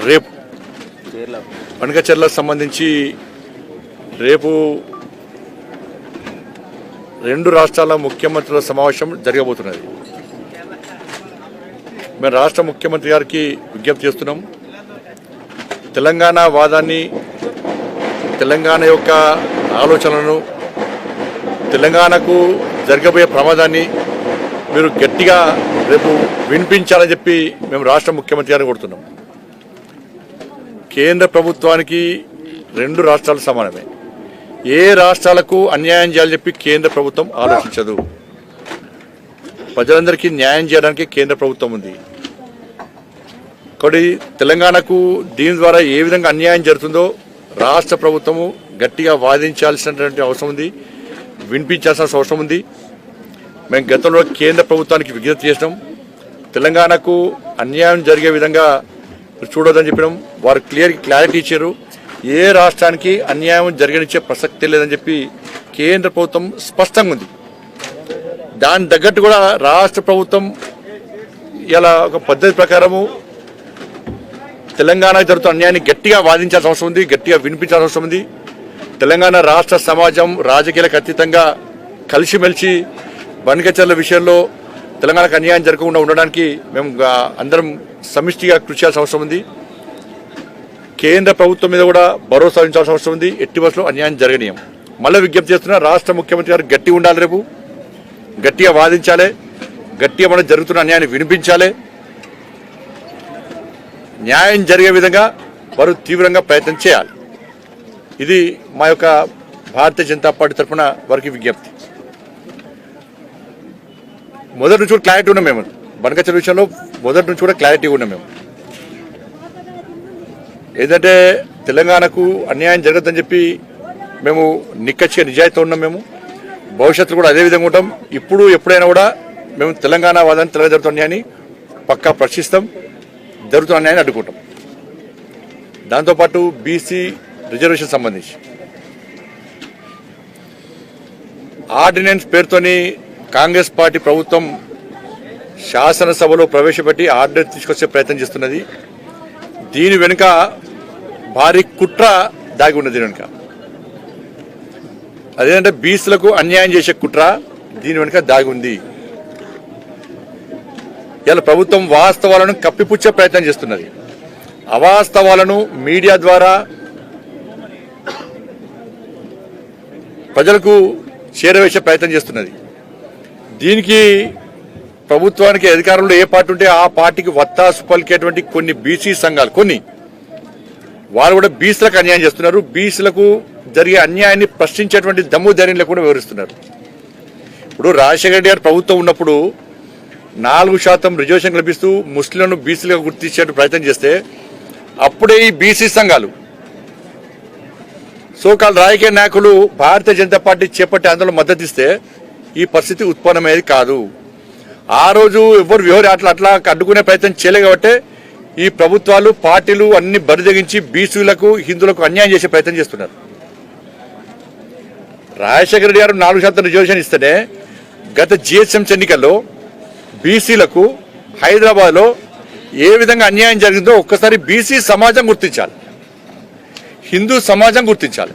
రేపు బనకచెర్లకు సంబంధించి రేపు 2 రాష్ట్రాల ముఖ్యమంత్రుల సమావేశం జరగబోతున్నది. మేము రాష్ట్ర ముఖ్యమంత్రి గారికి విజ్ఞప్తి చేస్తున్నాం. తెలంగాణ వాదాన్ని, తెలంగాణ యొక్క ఆలోచనలను, తెలంగాణకు జరగబోయే ప్రమాదాన్ని మీరు గట్టిగా రేపు వినిపించాలని చెప్పి మేము రాష్ట్ర ముఖ్యమంత్రి గారిని కోరుతున్నాం. కేంద్ర ప్రభుత్వానికి 2 రాష్ట్రాలు సమానమే. ఏ రాష్ట్రాలకు అన్యాయం చేయాలని చెప్పి కేంద్ర ప్రభుత్వం ఆలోచించదు. ప్రజలందరికీ న్యాయం చేయడానికి కేంద్ర ప్రభుత్వం ఉంది. కాబట్టి తెలంగాణకు దీని ద్వారా ఏ విధంగా అన్యాయం జరుగుతుందో రాష్ట్ర ప్రభుత్వము గట్టిగా వాదించాల్సినటువంటి అవసరం ఉంది, వినిపించాల్సిన అవసరం ఉంది. మేము గతంలో కేంద్ర ప్రభుత్వానికి విజ్ఞప్తి చేసినాం. తెలంగాణకు అన్యాయం జరిగే విధంగా చూడొద్దని చెప్పినాం. వారు క్లారిటీ ఇచ్చారు. ఏ రాష్ట్రానికి అన్యాయం జరగనిచ్చే ప్రసక్తి లేదని చెప్పి కేంద్ర ప్రభుత్వం స్పష్టంగా ఉంది. దాని తగ్గట్టు కూడా రాష్ట్ర ప్రభుత్వం ఇలా ఒక పద్ధతి ప్రకారము తెలంగాణకు జరుగుతున్న అన్యాయాన్ని గట్టిగా వాదించాల్సిన అవసరం ఉంది, గట్టిగా వినిపించాల్సిన అవసరం ఉంది. తెలంగాణ రాష్ట్ర సమాజం రాజకీయాలకు అతీతంగా కలిసిమెలిసి బనకచెర్ల విషయంలో తెలంగాణకు అన్యాయం జరగకుండా ఉండడానికి మేము అందరం సమిష్టిగా కృషి చేయాల్సిన అవసరం ఉంది. కేంద్ర ప్రభుత్వం మీద కూడా భరోసా ఉంచాల్సిన అవసరం ఉంది. ఎట్టి బస్సులో అన్యాయం జరగనీయం. మళ్ళీ విజ్ఞప్తి చేస్తున్నా, రాష్ట్ర ముఖ్యమంత్రి గారు గట్టిగా ఉండాలి. రేపు గట్టిగా వాదించాలి, గట్టిగా మనకు జరుగుతున్న అన్యాయాన్ని వినిపించాలి. న్యాయం జరిగే విధంగా వారు తీవ్రంగా ప్రయత్నం చేయాలి. ఇది మా యొక్క భారతీయ జనతా పార్టీ తరఫున వారికి విజ్ఞప్తి. మొదటి నుంచి కూడా క్లారిటీ ఉన్నాం. మేము బనకచెర్ల విషయంలో మొదటి నుంచి కూడా క్లారిటీ ఉన్నాం. మేము ఏదంటే తెలంగాణకు అన్యాయం జరగదని చెప్పి మేము నిక్కచ్చిగా నిజాయితీ ఉన్నాం. మేము భవిష్యత్తులో కూడా అదే విధంగా ఉంటాం. ఇప్పుడు ఎప్పుడైనా కూడా మేము తెలంగాణ వాదాన్ని, తెలంగాణ జరుగుతున్న అన్యాయాన్ని పక్కా ప్రశ్నిస్తాం, జరుగుతున్న అన్యాయాన్ని అడ్డుకుంటాం. దాంతోపాటు బీసీ రిజర్వేషన్ సంబంధించి ఆర్డినెన్స్ పేరుతోని కాంగ్రెస్ పార్టీ ప్రభుత్వం శాసనసభలో ప్రవేశపెట్టి ఆర్డినెన్స్ తీసుకొచ్చే ప్రయత్నం చేస్తున్నది. దీని వెనుక భారీ కుట్ర దాగి ఉన్నది. దీని వెనుక అదేంటంటే బీసీలకు అన్యాయం చేసే కుట్ర దీని వెనుక దాగి ఉంది. ఇలా ప్రభుత్వం వాస్తవాలను కప్పిపుచ్చే ప్రయత్నం చేస్తున్నది. అవాస్తవాలను మీడియా ద్వారా ప్రజలకు చేరవేసే ప్రయత్నం చేస్తున్నది. దీనికి ప్రభుత్వానికి అధికారంలో ఏ పార్టీ ఉంటే ఆ పార్టీకి వత్తాసు పలికేటువంటి కొన్ని బీసీ సంఘాలు, వాళ్ళు కూడా బీసీలకు అన్యాయం చేస్తున్నారు. బీసీలకు జరిగే అన్యాయాన్ని ప్రశ్నించేటువంటి దమ్ము ధైర్యం లేకుండా వివరిస్తున్నారు. ఇప్పుడు రాజశేఖర రెడ్డి గారు ప్రభుత్వం ఉన్నప్పుడు 4% రిజర్వేషన్ కల్పిస్తూ ముస్లింలను బీసీలుగా గుర్తించే ప్రయత్నం చేస్తే అప్పుడే ఈ బీసీ సంఘాలు, సోకాల్ రాజకీయ నాయకులు భారతీయ జనతా పార్టీ చేపట్టే ఆందోళన మద్దతు ఇస్తే ఈ పరిస్థితి ఉత్పన్నమయ్యేది కాదు. ఆ రోజు ఎవరు అట్లా అడ్డుకునే ప్రయత్నం చేయలేదు. కాబట్టి ఈ ప్రభుత్వాలు, పార్టీలు అన్ని బరిదగించి బీసీలకు, హిందువులకు అన్యాయం చేసే ప్రయత్నం చేస్తున్నారు. రాజశేఖర రెడ్డి గారు 4% రిజర్వేషన్ ఇస్తేనే గత జిహెచ్ఎంసీ ఎన్నికల్లో బీసీలకు హైదరాబాద్లో ఏ విధంగా అన్యాయం జరిగిందో ఒక్కసారి బీసీ సమాజం గుర్తించాలి, హిందూ సమాజం గుర్తించాలి.